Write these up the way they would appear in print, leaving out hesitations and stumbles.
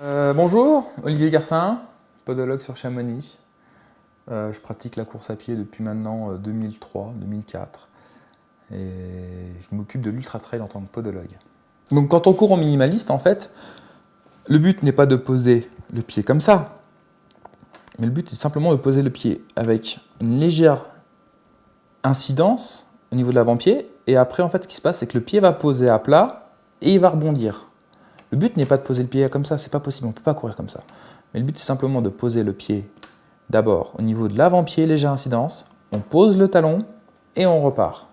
Bonjour, Olivier Garcin, podologue sur Chamonix. Je pratique la course à pied depuis maintenant 2003-2004 et je m'occupe de l'ultra trail en tant que podologue. Donc quand on court en minimaliste, en fait, le but n'est pas de poser le pied comme ça, mais le but est simplement de poser le pied avec une légère incidence au niveau de l'avant-pied, et après en fait ce qui se passe c'est que le pied va poser à plat et il va rebondir. Le but n'est pas de poser le pied comme ça, c'est pas possible, on ne peut pas courir comme ça. Mais le but c'est simplement de poser le pied d'abord au niveau de l'avant-pied, légère incidence, on pose le talon et on repart.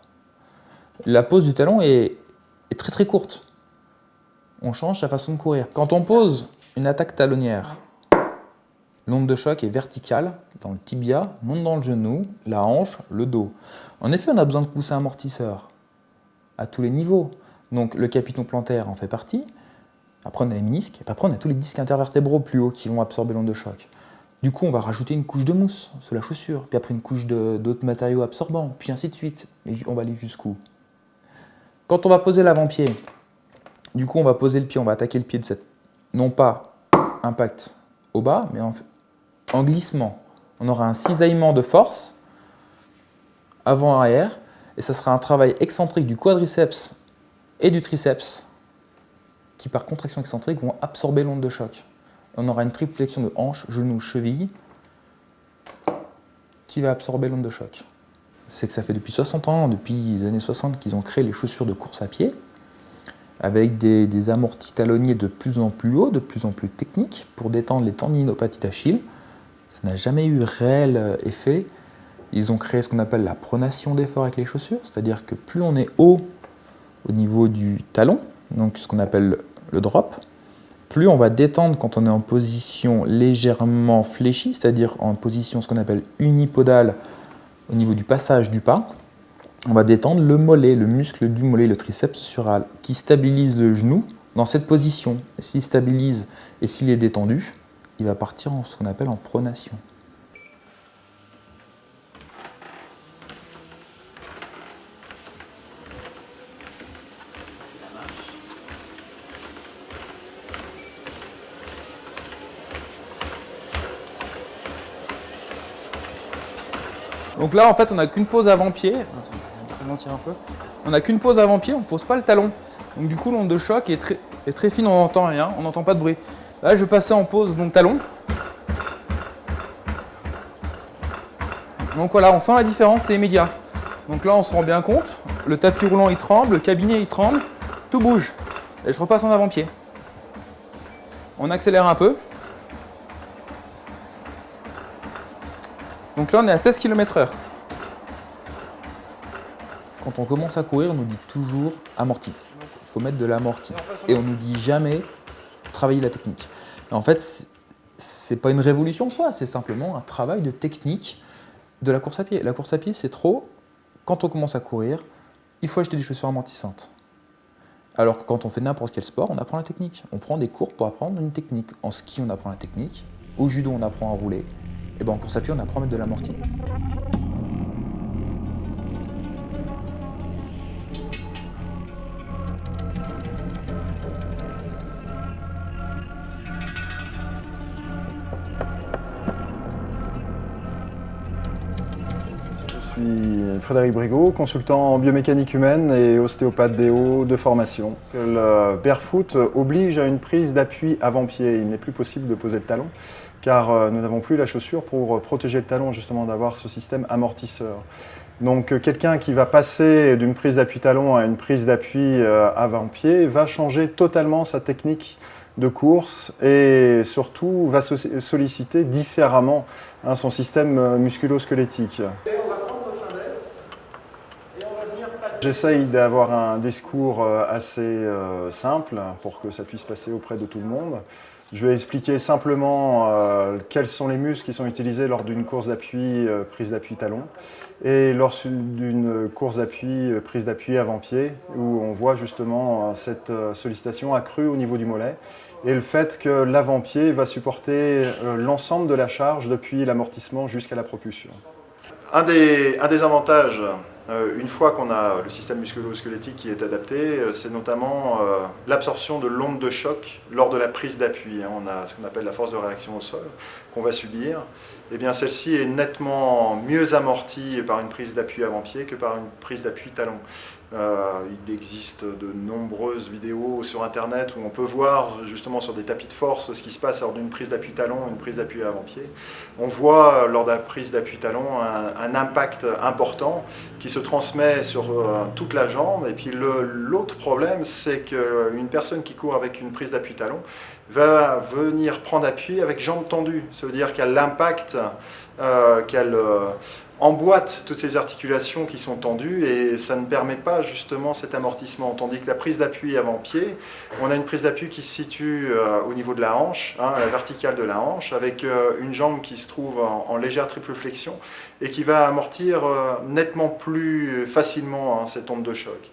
La pose du talon est très très courte. On change sa façon de courir. Quand on pose une attaque talonnière, l'onde de choc est verticale dans le tibia, monte dans le genou, la hanche, le dos. En effet, on a besoin de coussins amortisseurs à tous les niveaux. Donc le capiton plantaire en fait partie. Après, on a les ménisques, et puis après, on a tous les disques intervertébraux plus hauts qui vont absorber l'onde de choc. Du coup, on va rajouter une couche de mousse sous la chaussure, puis après une couche d'autres matériaux absorbants, puis ainsi de suite. Et on va aller jusqu'où? Quand on va poser l'avant-pied, du coup, on va poser le pied, on va attaquer le pied de cette, non pas impact au bas, mais en glissement. On aura un cisaillement de force, avant-arrière, et ça sera un travail excentrique du quadriceps et du triceps, qui par contraction excentrique vont absorber l'onde de choc. On aura une triple flexion de hanche, genou, cheville qui va absorber l'onde de choc. C'est que ça fait depuis 60 ans, depuis les années 60 qu'ils ont créé les chaussures de course à pied avec des amortis talonniers de plus en plus hauts, de plus en plus techniques pour détendre les tendinopathies d'Achille. Ça n'a jamais eu réel effet. Ils ont créé ce qu'on appelle la pronation d'effort avec les chaussures, c'est-à-dire que plus on est haut au niveau du talon, donc ce qu'on appelle le drop, plus on va détendre quand on est en position légèrement fléchie, c'est-à-dire en position ce qu'on appelle unipodale au niveau du passage du pas, on va détendre le mollet, le muscle du mollet, le triceps sural, qui stabilise le genou dans cette position. S'il stabilise et s'il est détendu, il va partir en ce qu'on appelle en pronation. Donc là, en fait, on n'a qu'une pose avant-pied. On n'a qu'une pose avant-pied, on ne pose pas le talon. Donc du coup, l'onde de choc est très fine, on n'entend rien, on n'entend pas de bruit. Là, je vais passer en pose donc talon. Donc voilà, on sent la différence, c'est immédiat. Donc là, on se rend bien compte, le tapis roulant il tremble, le cabinet il tremble, tout bouge. Et je repasse en avant-pied. On accélère un peu. Donc là, on est à 16 km/h. Quand on commence à courir, on nous dit toujours amorti. Il faut mettre de l'amorti. Et on nous dit jamais travailler la technique. Et en fait, c'est pas une révolution en soi, c'est simplement un travail de technique de la course à pied. La course à pied, c'est trop. Quand on commence à courir, il faut acheter des chaussures amortissantes. Alors que quand on fait n'importe quel sport, on apprend la technique. On prend des cours pour apprendre une technique. En ski, on apprend la technique. Au judo, on apprend à rouler. Et ben en course à pied, on apprend à mettre de l'amorti. Je suis Frédéric Brigaud, consultant en biomécanique humaine et ostéopathe déo de formation. Le barefoot oblige à une prise d'appui avant-pied. Il n'est plus possible de poser le talon car nous n'avons plus la chaussure pour protéger le talon, justement d'avoir ce système amortisseur. Donc quelqu'un qui va passer d'une prise d'appui talon à une prise d'appui avant-pied va changer totalement sa technique de course et surtout va solliciter différemment son système musculo-squelettique. J'essaye d'avoir un discours assez simple pour que ça puisse passer auprès de tout le monde. Je vais expliquer simplement quels sont les muscles qui sont utilisés lors d'une course d'appui, prise d'appui talon, et lors d'une course d'appui, prise d'appui avant-pied, où on voit justement cette sollicitation accrue au niveau du mollet, et le fait que l'avant-pied va supporter l'ensemble de la charge depuis l'amortissement jusqu'à la propulsion. Un des avantages Une fois qu'on a le système musculo-squelettique qui est adapté, c'est notamment l'absorption de l'onde de choc lors de la prise d'appui. On a ce qu'on appelle la force de réaction au sol qu'on va subir. Eh bien, celle-ci est nettement mieux amortie par une prise d'appui avant-pied que par une prise d'appui talon. Il existe de nombreuses vidéos sur Internet où on peut voir justement sur des tapis de force ce qui se passe lors d'une prise d'appui talon et une prise d'appui avant-pied. On voit lors de la prise d'appui talon un impact important qui se transmet sur toute la jambe. Et puis l'autre problème, c'est qu'une personne qui court avec une prise d'appui talon va venir prendre appui avec jambes tendues. Ça veut dire qu'elle l'impact, qu'elle emboîte toutes ces articulations qui sont tendues et ça ne permet pas justement cet amortissement. Tandis que la prise d'appui avant-pied, on a une prise d'appui qui se situe au niveau de la hanche, à la verticale de la hanche, avec une jambe qui se trouve en légère triple flexion et qui va amortir nettement plus facilement cette onde de choc.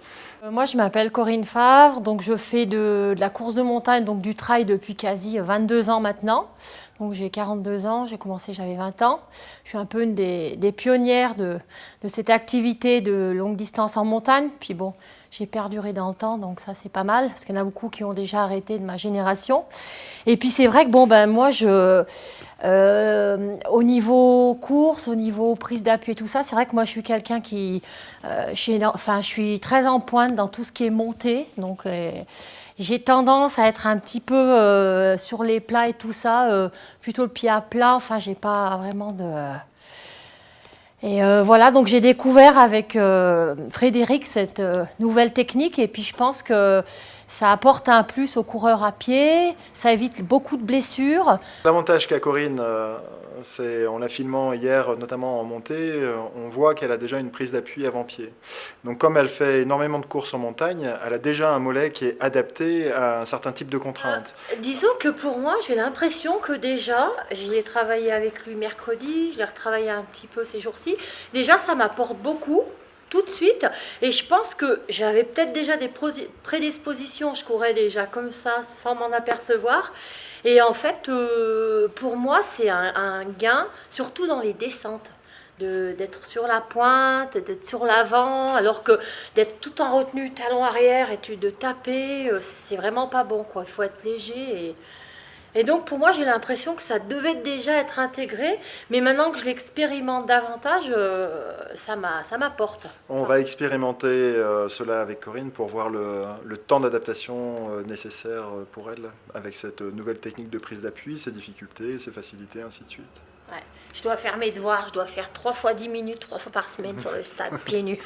Moi, je m'appelle Corinne Favre, donc je fais de la course de montagne, donc du trail depuis quasi 22 ans maintenant. Donc j'ai 42 ans, j'ai commencé, j'avais 20 ans. Je suis un peu une des pionnières de cette activité de longue distance en montagne. Puis bon, j'ai perduré dans le temps, donc ça c'est pas mal, parce qu'il y en a beaucoup qui ont déjà arrêté de ma génération. Et puis c'est vrai que bon, moi au niveau course, au niveau prise d'appui et tout ça, c'est vrai que moi je suis quelqu'un qui, je suis très en pointe dans tout ce qui est montée, donc j'ai tendance à être un petit peu sur les plats et tout ça, plutôt le pied à plat, enfin j'ai pas vraiment de... Et voilà, donc j'ai découvert avec Frédéric cette nouvelle technique et puis je pense que ça apporte un plus aux coureurs à pied, ça évite beaucoup de blessures. L'avantage qu'a Corinne, c'est en la filmant hier, notamment en montée, on voit qu'elle a déjà une prise d'appui avant-pied. Donc comme elle fait énormément de courses en montagne, elle a déjà un mollet qui est adapté à un certain type de contraintes. Disons que pour moi, j'ai l'impression que déjà, je l'ai travaillé avec lui mercredi, je l'ai retravaillé un petit peu ces jours-ci. Déjà, ça m'apporte beaucoup. Tout de suite, et je pense que j'avais peut-être déjà des prédispositions, je courais déjà comme ça sans m'en apercevoir, et en fait pour moi c'est un gain, surtout dans les descentes, d'être sur la pointe, d'être sur l'avant, alors que d'être tout en retenue, talon arrière et de taper, c'est vraiment pas bon quoi, il faut être léger et donc pour moi j'ai l'impression que ça devait déjà être intégré, mais maintenant que je l'expérimente davantage, ça m'apporte. On va expérimenter cela avec Corinne pour voir le temps d'adaptation nécessaire pour elle, avec cette nouvelle technique de prise d'appui, ses difficultés, ses facilités, ainsi de suite. Ouais. Je dois faire mes devoirs, je dois faire 3 fois 10 minutes, 3 fois par semaine sur le stade, pieds nus.